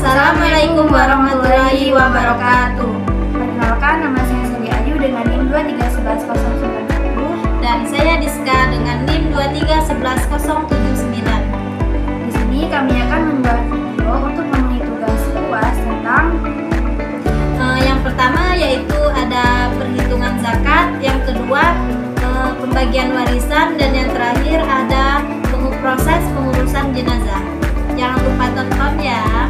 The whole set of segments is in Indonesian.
Assalamualaikum warahmatullahi wabarakatuh. Perkenalkan, nama saya Sally Ayu dengan NIM 2311090 dan saya Diska dengan NIM 2311079. Di sini kami akan membuat video untuk memenuhi tugas UAS tentang yang pertama yaitu ada perhitungan zakat, yang kedua pembagian warisan, dan yang terakhir ada proses pengurusan jenazah. Jangan lupa tonton ya.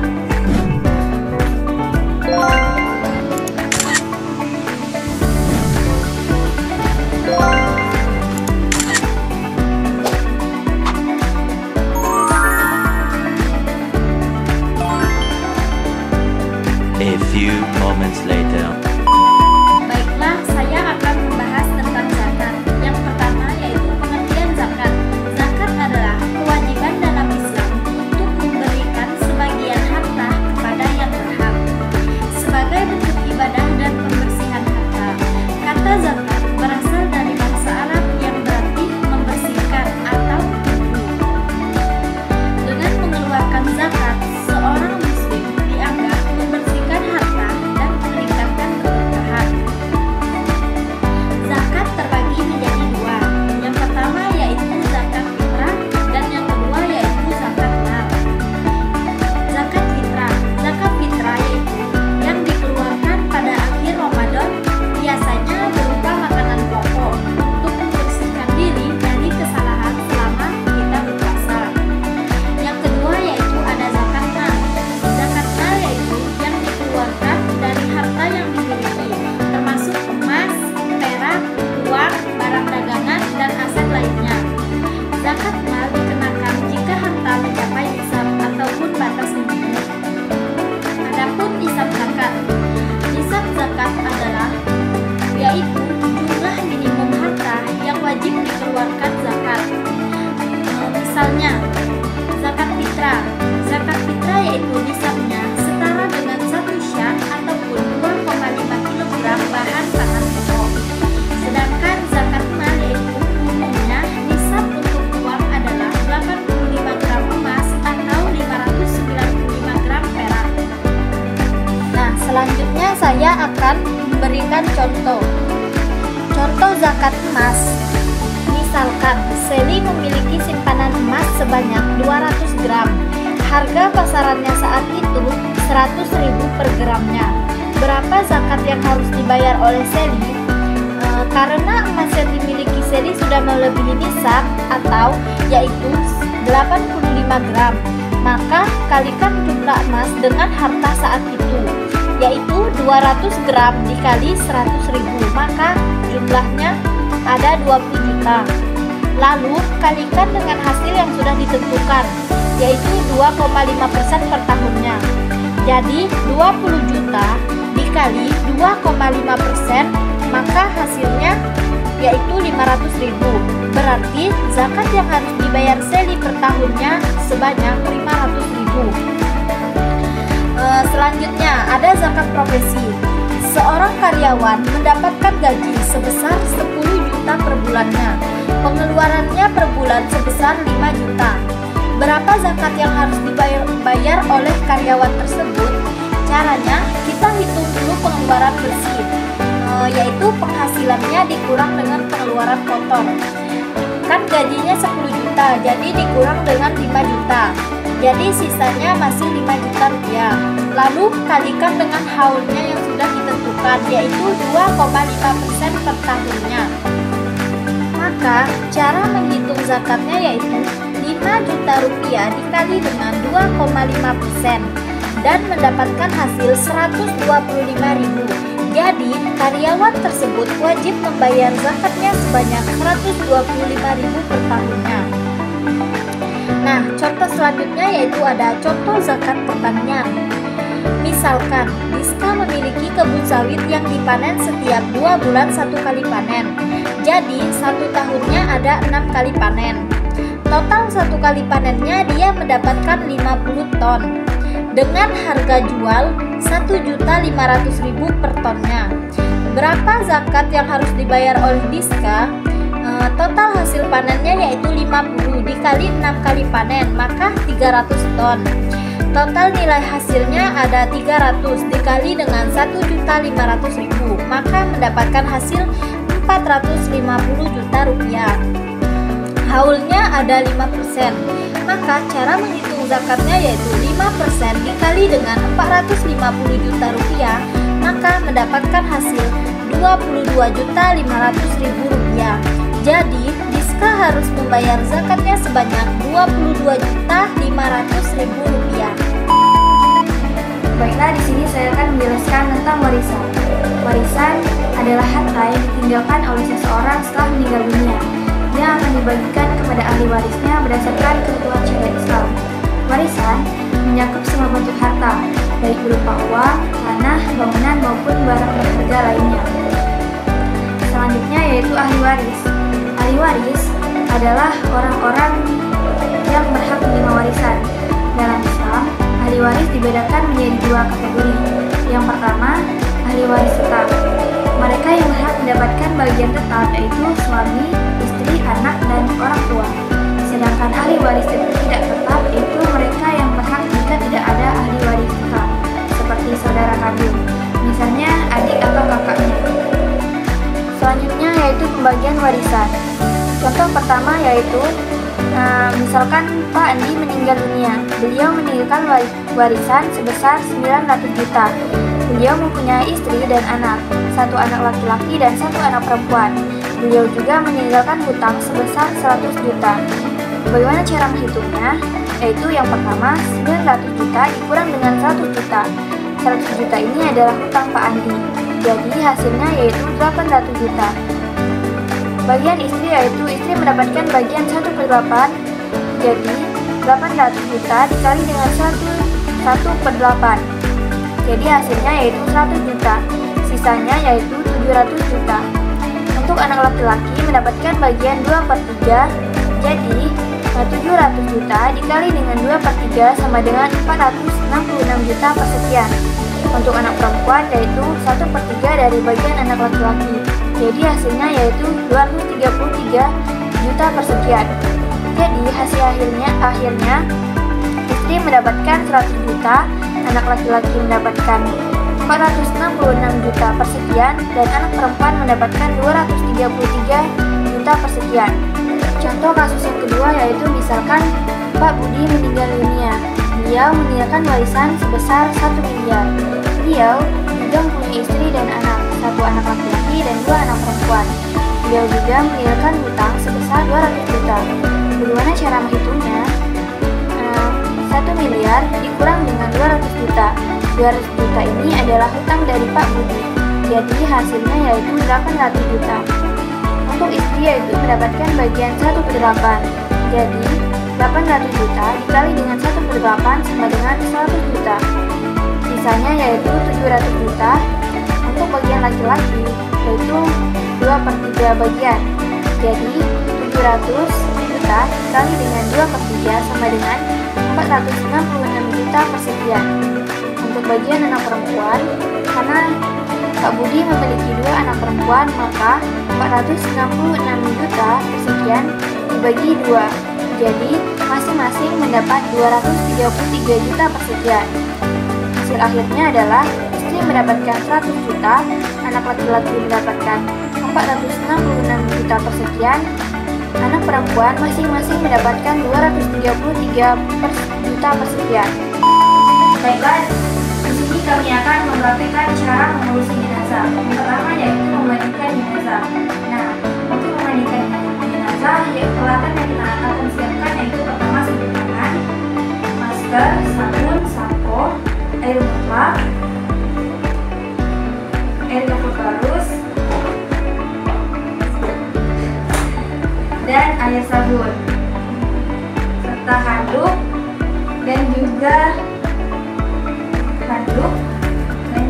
A few moments later. Baiklah, saya akan membahas tentang zakat. Yang pertama yaitu pengertian zakat. Zakat adalah kewajiban dalam Islam untuk memberikan sebagian harta kepada yang berhak sebagai bentuk ibadah dan pembersihan harta. Kata zakat berasal dari bahasa Arab yang berarti membersihkan atau tubuh. Dengan mengeluarkan zakat, seorang muslim dianggap membersihkan harta dan meningkatkan keberkahan. Zakat terbagi menjadi dua. Yang pertama yaitu zakat fitrah dan yang kedua yaitu zakat mal. Zakat fitrah yaitu yang dikeluarkan pada akhir Ramadan, biasanya berupa makanan pokok untuk membersihkan diri dari kesalahan selama kita berpuasa. Yang kedua yaitu ada zakat mal. Zakat mal yaitu yang dikeluarkan dari harta yang dimiliki, termasuk emas, perak, uang, barang dagangan, dan aset lainnya. Zakat mal dikenakan jika harta mencapai nisab ataupun batas minimum. Adapun nisab zakat. Nisab zakat adalah yaitu jumlah minimum harta yang wajib dikeluarkan zakat. Misalnya, zakat fitrah. Zakat fitrah yaitu nisabnya setara dengan 1 syak ataupun 2,5 kg bahan pangan pokok. Sedangkan zakat mal yaitu umumnya nisab untuk uang adalah 85 gram emas atau 595 gram perak. Nah, selanjutnya saya akan memberikan contoh zakat emas. Misalkan Sally memiliki simpanan emas sebanyak 200 gram. Harga pasarannya saat itu 100.000 per gramnya. Berapa zakat yang harus dibayar oleh Sally? Karena emas yang dimiliki Sally sudah melebihi nisab atau yaitu 85 gram, maka kalikan jumlah emas dengan harta saat itu, yaitu 200 gram dikali 100.000, maka jumlahnya ada 20 juta. Lalu kalikan dengan hasil yang sudah ditentukan, yaitu 2,5% per tahunnya. Jadi 20 juta dikali 2,5%, maka hasilnya yaitu 500.000. Berarti zakat yang harus dibayar Sally per tahunnya sebanyak 500.000. Selanjutnya ada zakat profesi. Seorang karyawan mendapatkan gaji sebesar 10 juta per bulannya. Pengeluarannya per bulan sebesar 5 juta. Berapa zakat yang harus dibayar oleh karyawan tersebut? Caranya, kita hitung dulu pengeluaran bersih, yaitu penghasilannya dikurang dengan pengeluaran kotor. Kan gajinya 10 juta, jadi dikurang dengan 5 juta. Jadi sisanya masih 5 juta rupiah. Lalu kalikan dengan haulnya yang sudah ditentukan, yaitu 2,5% per tahunnya. Maka cara menghitung zakatnya yaitu 5 juta rupiah dikali dengan 2,5% dan mendapatkan hasil 125.000. Jadi karyawan tersebut wajib membayar zakatnya sebanyak 125.000 per tahunnya. Nah, contoh selanjutnya yaitu ada contoh zakat pertanian. Misalkan Diska memiliki kebun sawit yang dipanen setiap 2 bulan 1 kali panen. Jadi 1 tahunnya ada 6 kali panen. Total 1 kali panennya dia mendapatkan 50 ton. Dengan harga jual 1.500.000 per tonnya. Berapa zakat yang harus dibayar oleh Diska? Total hasil panennya yaitu 50 dikali 6 kali panen, maka 300 ton. Total nilai hasilnya ada 300 dikali dengan 1.500.000, maka mendapatkan hasil 450 juta rupiah. Haulnya ada 5%, maka cara menghitung zakatnya yaitu 5% dikali dengan 450 juta rupiah, maka mendapatkan hasil 22.500.000 rupiah. Jadi, Diska harus membayar zakatnya sebanyak 22.500.000 rupiah. Baiklah, di sini saya akan menjelaskan tentang warisan. Warisan adalah harta yang ditinggalkan oleh seseorang setelah meninggal dunia. Dia akan dibagikan kepada ahli warisnya berdasarkan ketentuan syariat Islam. Warisan mencakup semua bentuk harta, baik berupa uang, tanah, bangunan maupun barang berharga lainnya. Selanjutnya yaitu ahli waris. Ahli waris adalah orang-orang yang berhak menerima warisan. Dalam Islam, ahli waris dibedakan menjadi dua kategori. Yang pertama, ahli waris tetap. Mereka yang berhak mendapatkan bagian tetap yaitu suami, istri, anak, dan orang tua. Sedangkan ahli waris tidak tetap itu mereka yang berhak jika tidak ada ahli waris tetap, seperti saudara kandung, misalnya adik atau kakaknya. Selanjutnya yaitu pembagian warisan. Contoh pertama yaitu misalkan Pak Andi meninggal dunia. Beliau meninggalkan warisan sebesar 900 juta. Beliau mempunyai istri dan anak, satu anak laki-laki dan satu anak perempuan. Beliau juga meninggalkan hutang sebesar 100 juta. Bagaimana cara menghitungnya? Yaitu yang pertama, 900 juta dikurang dengan 100 juta. 100 juta ini adalah hutang Pak Andi. Jadi hasilnya yaitu 800 juta. Bagian istri yaitu istri mendapatkan bagian 1/8. Jadi 800 juta dikali dengan 1/8. Jadi hasilnya yaitu 100 juta. Sisanya yaitu 700 juta. Untuk anak laki-laki mendapatkan bagian 2/3. Jadi 700 juta dikali dengan 2/3 sama dengan 466 juta persekian. Untuk anak perempuan yaitu 1/3 dari bagian anak laki-laki. Jadi hasilnya yaitu 233 juta persekian. Jadi hasil akhirnya istri mendapatkan 100 juta, anak laki-laki mendapatkan 466 juta persekian, dan anak perempuan mendapatkan 233 juta persekian. Contoh kasus yang kedua yaitu misalkan Pak Budi meninggal dunia. Beliau meninggalkan warisan sebesar 1 miliar. Beliau juga mempunyai istri dan anak, satu anak laki-laki dan 2 anak perempuan. Beliau juga meninggalkan hutang sebesar 200 juta. Bagaimana cara menghitungnya? 1 miliar dikurang dengan 200 juta. 200 juta ini adalah hutang dari Pak Budi. Jadi hasilnya yaitu 800 juta. Untuk istri yaitu mendapatkan bagian 1/8. Jadi 800 juta dikali dengan 1/8 sama dengan 100 juta. Sisanya yaitu 700 juta. Untuk bagian laki-laki yaitu 2/3 bagian. Jadi 700 juta dikali dengan 2/3 sama dengan 466 juta persekian. Untuk bagian anak perempuan, karena Pak Budi memiliki 2 anak perempuan, maka 466 juta persekian dibagi 2. Jadi masing-masing mendapat 233 juta persekian. Hasil akhirnya adalah istri mendapatkan 100 juta, anak laki-laki mendapatkan 466 juta persekian, anak perempuan masing-masing mendapatkan 233 juta persekian. Baiklah, di sini kami akan mempraktikkan cara mengurusi jenazah. Yang pertama yaitu memandikan jenazah. Nah, untuk memandikan jenazah, peralatan yang kita akan siapkan yaitu pertama sabun tangan, masker, sabun, sampo, air mutlak, air kapur halus, dan air sabun, serta handuk dan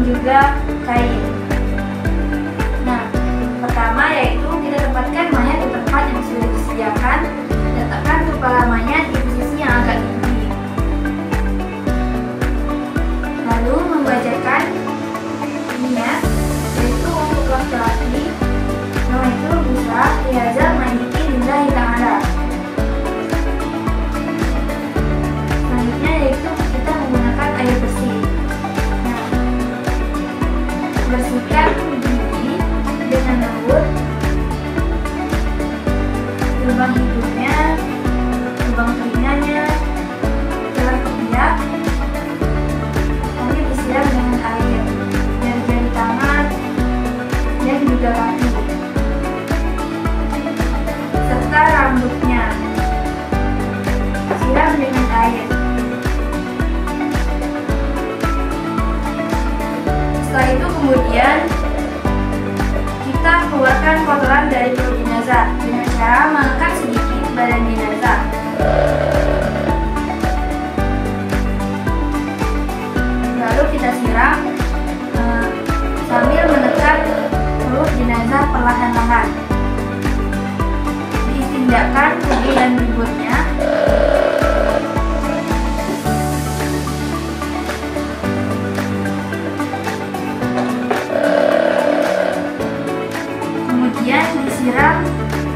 juga kain. Nah, pertama yaitu kita tempatkan mayat di tempat yang sudah disediakan. Letakkan kepala mayat di posisi yang agak tinggi. Lalu membacakan niat, yaitu untuk laki-laki, nawaitu bisa lihazal mayyiti lillahi ta'ala. Selanjutnya yaitu kita kemudian kita keluarkan kotoran dari perut jenazah dengan cara mengangkat sedikit badan jenazah. Lalu kita siram sambil menekan perut jenazah perlahan-lahan. Ditindak tubuh dan bibirnya. Kemudian disiram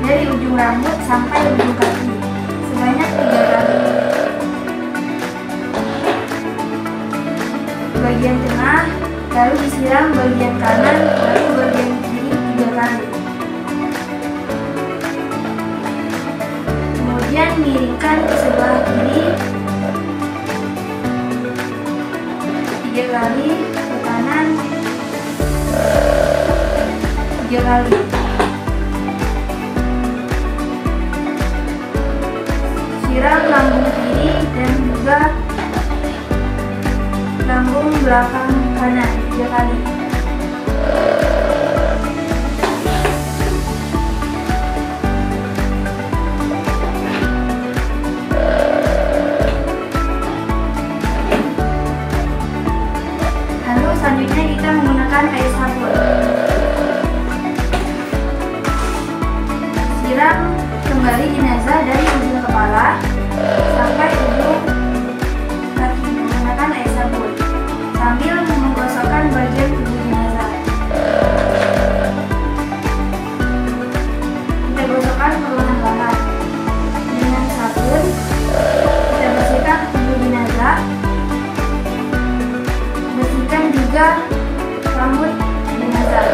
dari ujung rambut sampai ujung kaki sebanyak 3 kali. Bagian tengah, lalu disiram bagian kanan, lalu bagian kiri 3 kali. Kemudian miringkan ke sebelah kiri 3 kali, ke kanan 3 kali. Siram lambung kiri dan juga lambung belakang kanan 3 kali. Lalu selanjutnya kita menggunakan air sabun. Siram kembali jenazah dari ujung kepala sampai ujung kaki menggunakan air sabun sambil menggosokkan bagian tubuh jenazah. Kita gosokkan perlahan-lahan dengan sabun. Kita bersihkan tubuh jenazah. Bersihkan juga rambut jenazah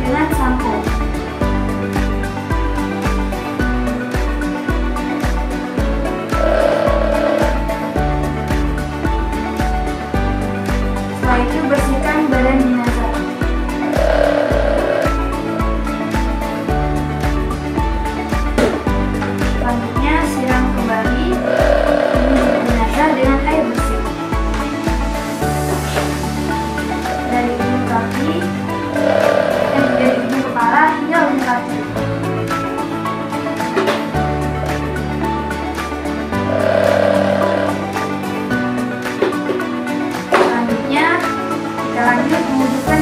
dengan sampo. Setelah itu bersihkan badan jenazah. Selanjutnya siram kembali tubuh jenazah dengan air bersih. Dari ujung kaki, dari ujung kepala hingga ujung kaki. Selanjutnya kita lanjut mewujudkan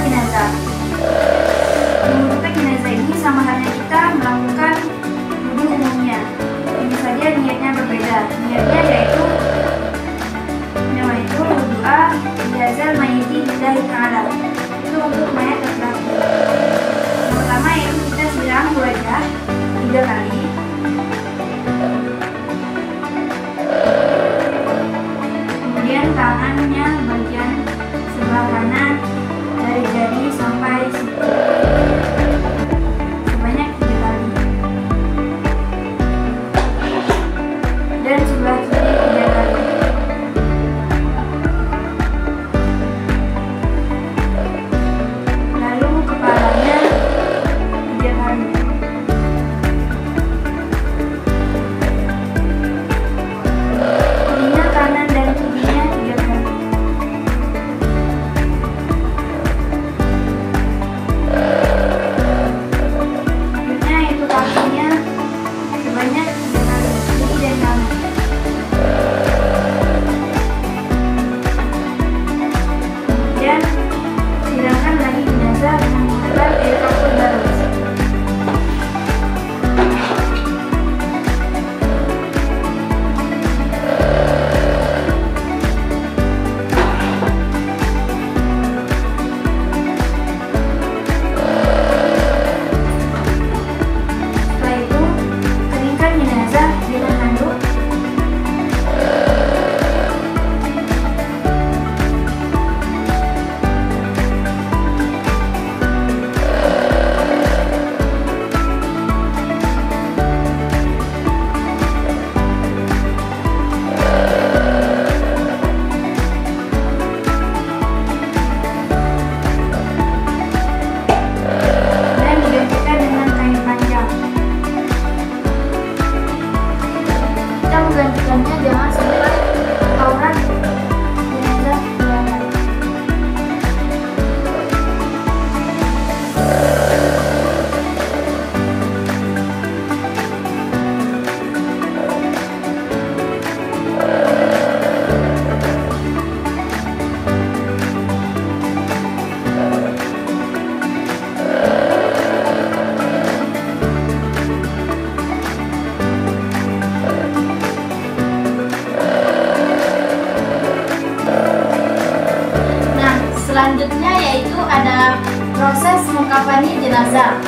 selanjutnya yaitu ada proses mengkafani jenazah.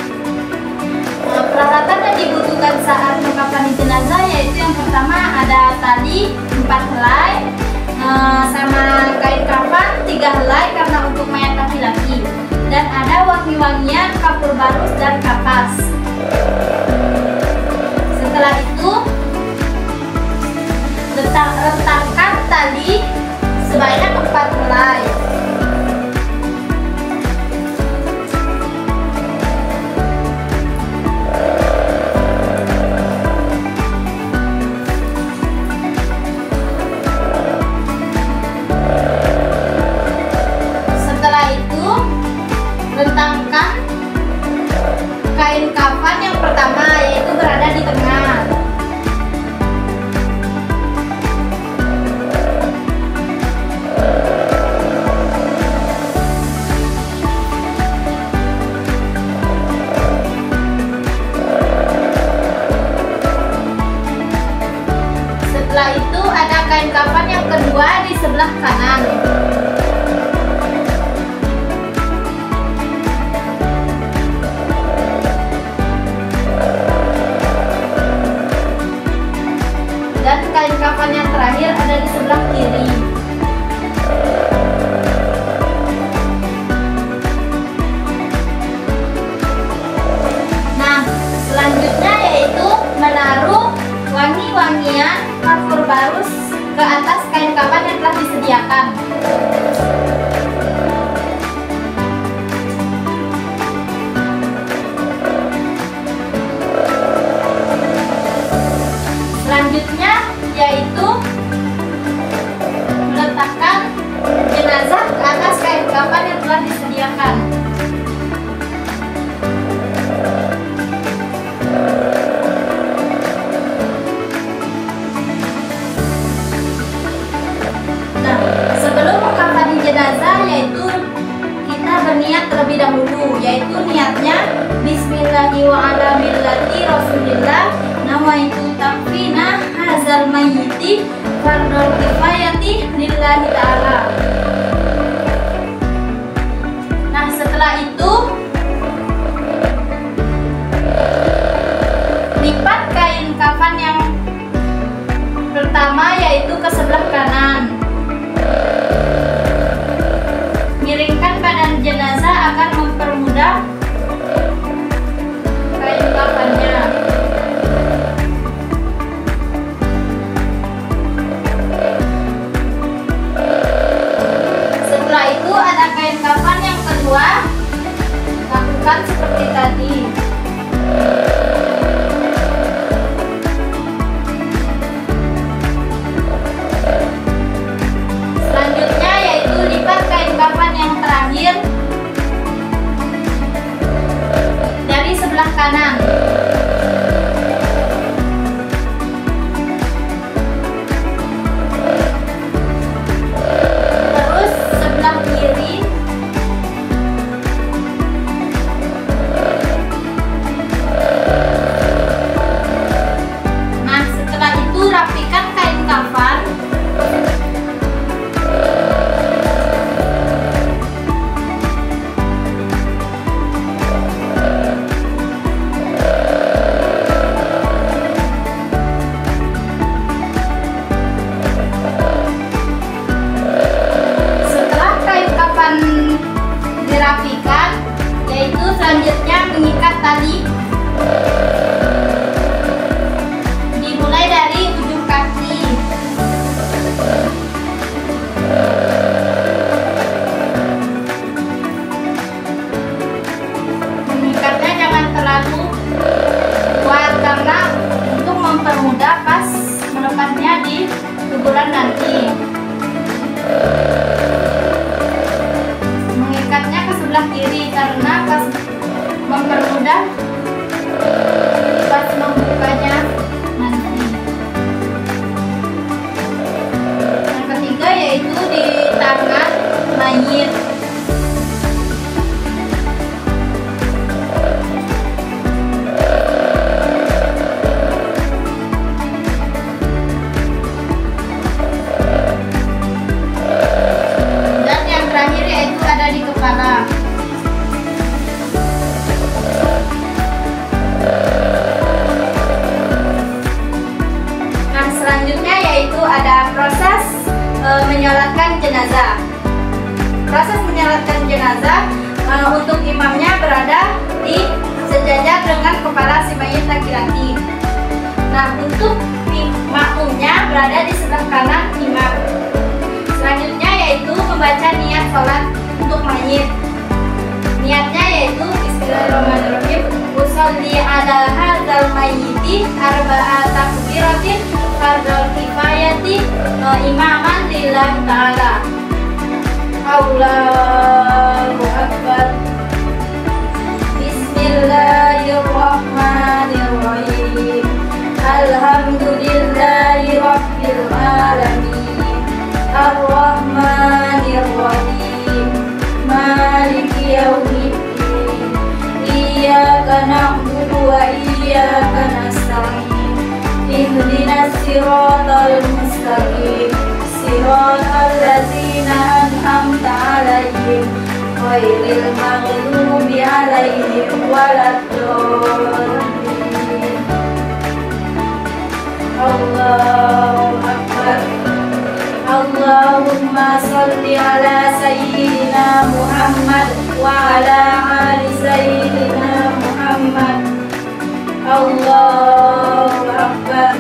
Peralatan yang dibutuhkan saat mengkafani jenazah yaitu yang pertama ada tali 4 helai, sama kain kafan 3 helai karena untuk mayat laki-laki, dan ada wangi-wangian, kapur barus, dan kapas. Setelah itu rentangkan tali sebanyak 4 helai. Setelah itu rentangkan kain kafan yang pertama, yaitu berada di tengah. Setelah itu ada kain kafan yang kedua di sebelah kanan. Dan kain kafan yang terakhir ada di sebelah kiri. Nah, selanjutnya yaitu menaruh wangi-wangian, kapur barus ke atas kain kafan yang telah disediakan. Selanjutnya yaitu meletakkan jenazah ke atas kain kafan yang telah disediakan. Nah, sebelum mengkafani jenazah yaitu kita berniat terlebih dahulu, yaitu niatnya Bismillahi wa ala millati Rasulillah nawaitu takfina hazal mayyiti fardul kifayati lillahi ta'ala. Nah, setelah itu lipat kain kafan yang pertama yaitu ke sebelah kanan. Miringkan badan jenazah akan mempermudah kain kafannya. Setelah itu ada kain kafan yang kedua, lakukan seperti tadi. Selanjutnya yaitu lipat kain kafan yang terakhir dari sebelah kanan. Terus sebelah kiri. Nah, setelah itu rapikan kain kafan. Setelah kain kafan dirapikan, yaitu selanjutnya mengikat tali. Dimulai dari ujung kaki. Mengikatnya jangan terlalu kuat karena untuk mempermudah pas melepasnya di kuburan nanti. Mengikatnya ke sebelah kiri karena pas mempermudah proses menyalatkan jenazah untuk imamnya berada di sejajar dengan kepala si mayit laki-laki. Nah, untuk makmumnya berada di sebelah kanan imam. Selanjutnya yaitu membaca niat sholat untuk mayit. Niatnya yaitu Bismillahirrahmanirrahim. Usolli ala hadzal mayyiti arba'a takbiratin fardhu kifayati imaman lillahi ta'ala. Allahu akbar. Bismillahirrahmanirrahim. Alhamdulillahi rabbil alamin. Ar-Rahmanir-Rahim. Maliki yaumiddin. Iyyaka na'budu wa iyyaka nasta'in. Ihdinas siratal mustaqim. Siratal ladzina an'amta 'alaihim ghairil maghdubi 'alaihim waladdallin. Allahu akbar. Allahumma sholli ala sayyidina Muhammad wa ala ali sayyidina Muhammad. Allahu akbar.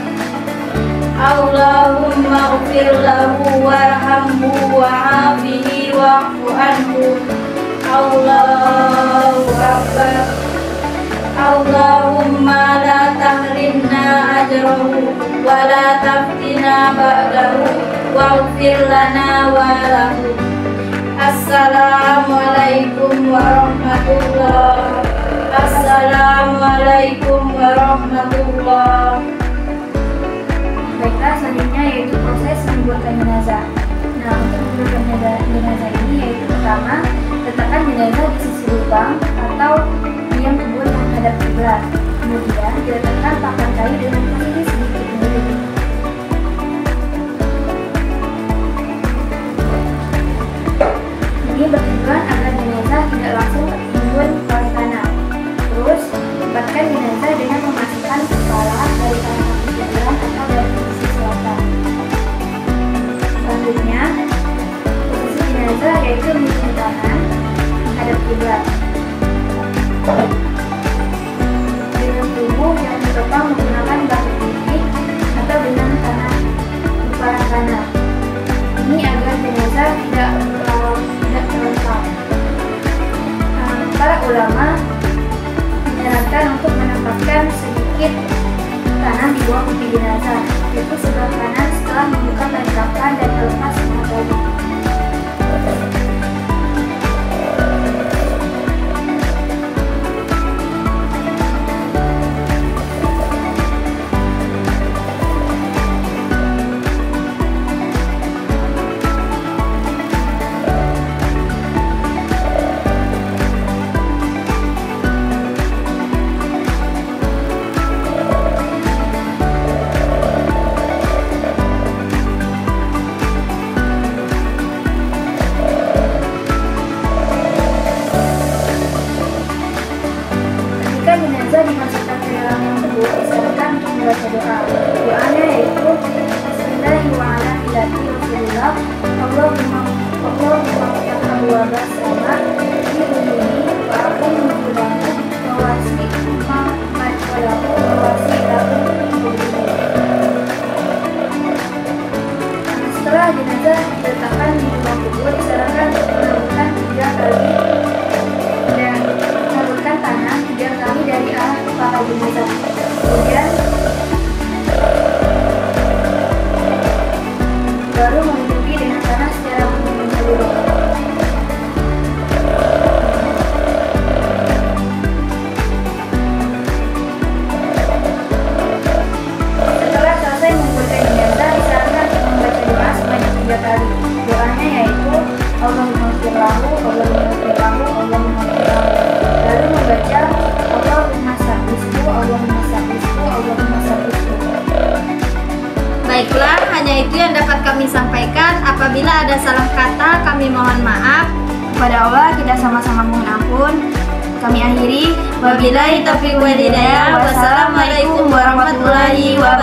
Allahumma ighfir lahu warhamhu wa'afihi wa'fu anhu. Allahu akbar. Allahumma la tahrimna ajrahu wa la taftina ba'dahu waghfir lana wa lahu. Assalamualaikum warahmatullahi. Assalamualaikum warahmatullahi. Baiklah, selanjutnya yaitu proses menguburkan jenazah. Nah, untuk menguburkan jenazah ini yaitu pertama, letakkan jenazah di sisi lubang atau yang kubur yang menghadap kiblat. Kemudian diletakkan pakan kayu dengan posisi sedikit miring. Ini bertujuan agar jenazah tidak langsung tertimbun oleh tanah. Terus, tempatkan jenazah dengan memasukkan kepala dari tanah kiblat atau dari sisi selatan. Selanjutnya, posisi jenazah yaitu miring kanan menghadap kiblat. Dengan tubuh yang ditopang menggunakan batu putih atau dengan tanah gumpalan tanah. Ini agar jenazah tidak terlentang. Para ulama menyarankan untuk menempatkan sedikit tanah di bawah pipi jenazah, yaitu sebelah kanan setelah membuka tanjakan dan melepas semua tali. Jenazah dimasukkan ke dalam yang tersebut disarankan untuk membaca doa. Doanya yaitu Bismillahirrahmanirrahim. Rasulullah Allahumma wa basama di bumi wa akum mujuramu mawasi Muhammad walahu mawasi lahu bumi. Setelah jenazah diletakkan di lubang kubur, disarankan untuk melakukan 3 kali dan menurunkan tanah 3 kali dari arah kepala jenazah. Kemudian baru menutupi dengan tanah secara menyeluruh. Setelah selesai menguburkan jenazah, disarankan untuk membaca doa sebanyak 3 kali. Doanya yaitu Allahumma firlahu, Allahumma firlahu, Allahumma firlahu. Lalu membaca Allahumma sabisku, Allahumma sabisku, Allahumma sabisku. Baiklah, hanya itu yang dapat kami sampaikan. Apabila ada salah kata, kami mohon maaf. Kepada Allah kita sama-sama mohon ampun. Kami akhiri. Wabillahi taufiq wal hidayah. Wassalamualaikum warahmatullahi wabarakatuh.